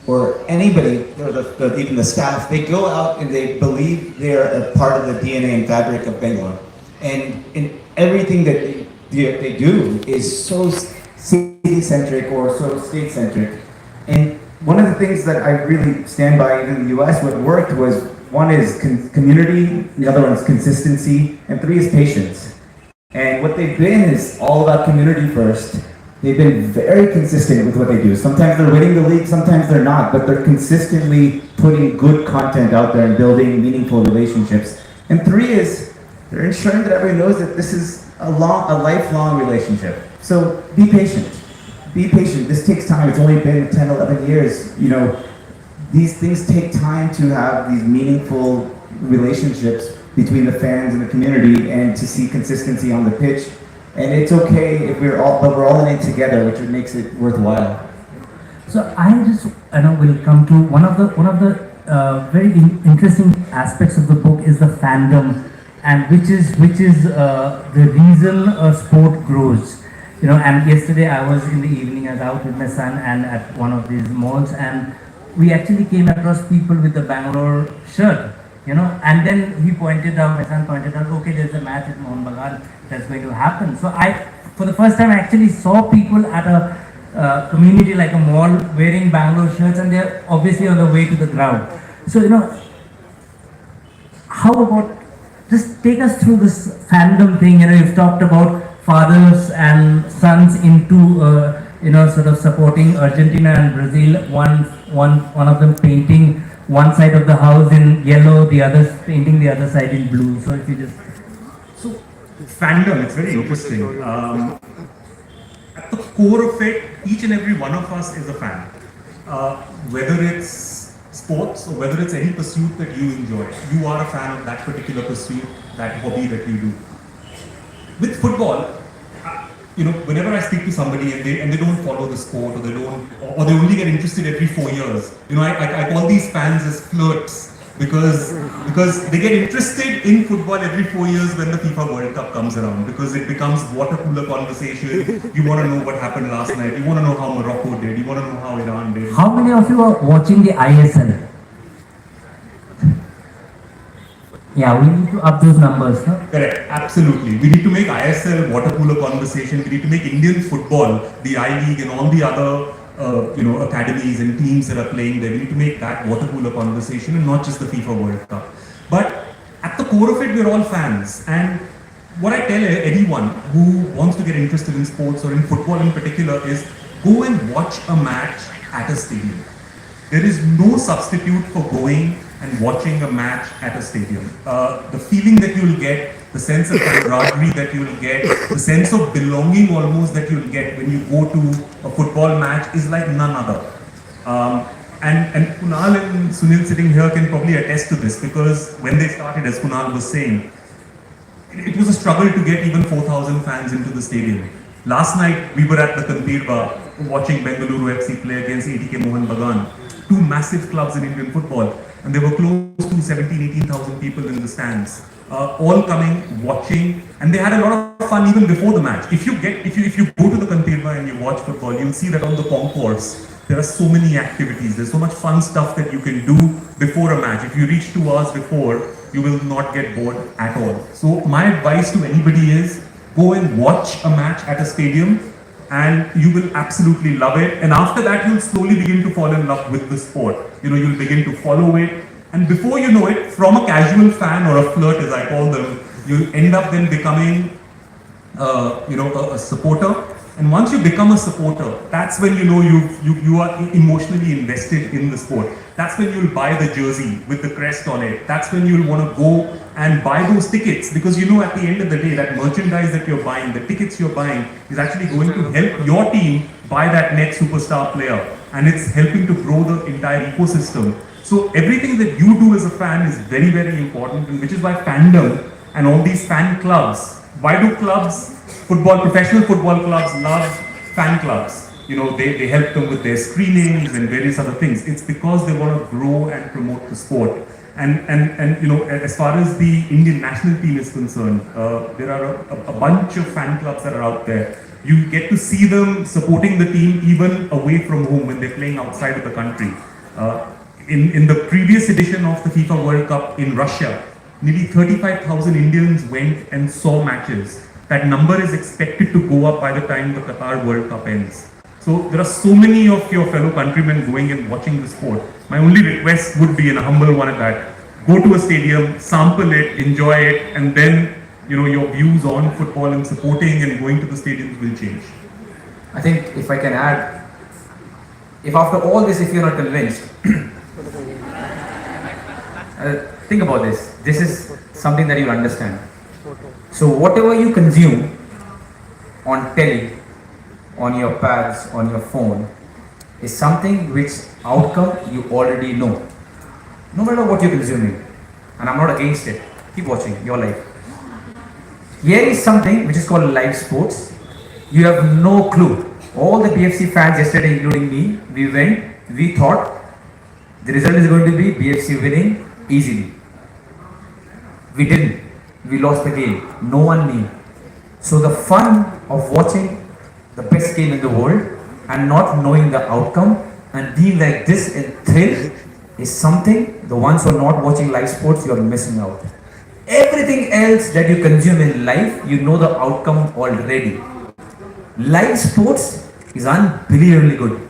or anybody, or even the staff, they go out and they believe they're a part of the DNA and fabric of Bangalore. And in everything that they do is so city-centric or so state-centric. And one of the things that I really stand by in the US, what worked was, one is community, the other one is consistency, and three is patience. And what they've been is all about community first. They've been very consistent with what they do. Sometimes they're winning the league, sometimes they're not, but they're consistently putting good content out there and building meaningful relationships. And three is they're ensuring that everyone knows that this is a lifelong relationship. So be patient. Be patient. This takes time. It's only been 10, 11 years. You know, these things take time to have these meaningful relationships between the fans and the community, and to see consistency on the pitch. And it's okay if we're all in it together, which makes it worthwhile. So I just, will come to one of the very interesting aspects of the book is the fandom, and which is the reason a sport grows. And yesterday I was in the evening, I was out with my son and at one of these malls, and we actually came across people with the Bangalore shirt. And then my son pointed out, okay, there's a match at Mohan Bagan that's going to happen. So for the first time, I actually saw people at a community like a mall wearing Bangalore shirts, and they're obviously on the way to the ground. So, how about, just take us through this fandom thing. You've talked about fathers and sons into, sort of supporting Argentina and Brazil, one of them painting one side of the house in yellow, the other painting the other side in blue. So if you just... So, fandom, it's very interesting. At the core of it, each and every one of us is a fan. Whether it's sports or whether it's any pursuit that you enjoy, you are a fan of that particular pursuit, that hobby that you do. With football, whenever I speak to somebody and they don't follow the sport, or they only get interested every 4 years, I call these fans as flirts, because they get interested in football every 4 years when the FIFA World Cup comes around, because it becomes water cooler conversation. You want to know what happened last night, you want to know how Morocco did, you want to know how Iran did. How many of you are watching the ISL? Yeah, we need to up those numbers, no? Correct, absolutely. We need to make ISL water cooler conversation. We need to make Indian football, the I-League and all the other academies and teams that are playing there. We need to make that water cooler conversation, and not just the FIFA World Cup. But at the core of it, we're all fans. And what I tell anyone who wants to get interested in sports, or in football in particular, is go and watch a match at a stadium. There is no substitute for going and watching a match at a stadium. The feeling that you'll get, the sense of camaraderie that you'll get, the sense of belonging almost that you'll get when you go to a football match is like none other. And Kunal and Sunil sitting here can probably attest to this, because when they started, as Kunal was saying, it was a struggle to get even 4,000 fans into the stadium. Last night, we were at the Kantirba watching Bengaluru FC play against ATK Mohan Bagan, two massive clubs in Indian football. And there were close to 18,000 people in the stands, all coming, watching, and they had a lot of fun even before the match. If you go to the Kantirba and you watch football, you'll see that on the concourse, there are so many activities. There's so much fun stuff that you can do before a match. If you reach 2 hours before, you will not get bored at all. So my advice to anybody is, go and watch a match at a stadium, and you will absolutely love it. And after that, you'll slowly begin to fall in love with the sport. You'll begin to follow it. And before you know it, from a casual fan, or a flirt as I call them, you end up then becoming, a supporter. And once you become a supporter, that's when you are emotionally invested in the sport. That's when you'll buy the jersey with the crest on it. That's when you'll want to go and buy those tickets, because at the end of the day, that merchandise that you're buying, the tickets you're buying, is actually going to help your team buy that next superstar player, and it's helping to grow the entire ecosystem. So everything that you do as a fan is very, very important, and which is why fandom and all these fan clubs, why do professional football clubs love fan clubs? They help them with their screenings and various other things. It's because they want to grow and promote the sport. And as far as the Indian national team is concerned, there are a bunch of fan clubs that are out there. You get to see them supporting the team even away from home when they're playing outside of the country. In the previous edition of the FIFA World Cup in Russia, nearly 35,000 Indians went and saw matches. That number is expected to go up by the time the Qatar World Cup ends. So there are so many of your fellow countrymen going and watching the sport. My only request would be, and a humble one at that, go to a stadium, sample it, enjoy it, and then your views on football and supporting and going to the stadiums will change. I think if I can add, if after all this, if you're not convinced, think about this. This is something that you understand. So whatever you consume on telly, on your pads, on your phone, is something which outcome you already know. No matter what you're consuming. And I'm not against it. Keep watching your life. Here is something which is called live sports. You have no clue. All the BFC fans yesterday, including me, we went, we thought the result is going to be BFC winning easily. We didn't. We lost the game. No one knew. So the fun of watching the best game in the world and not knowing the outcome and being like this in thrill is something the ones who are not watching live sports, you are missing out. Everything else that you consume in life, you know the outcome already. Live sports is unbelievably good.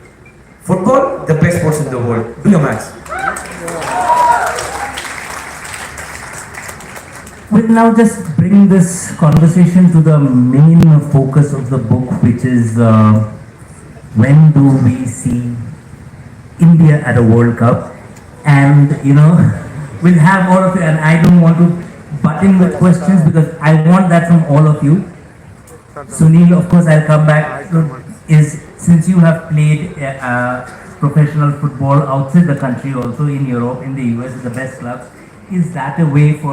Football, the best sports in the world. Do your maths. We'll now just bring this conversation to the main focus of the book, which is when do we see India at a World Cup? And we'll have all of you, and I don't want to butt in with questions because I want that from all of you. Sunil, of course, I'll come back. Since you have played professional football outside the country, also in Europe, in the US, in the best clubs, is that a way for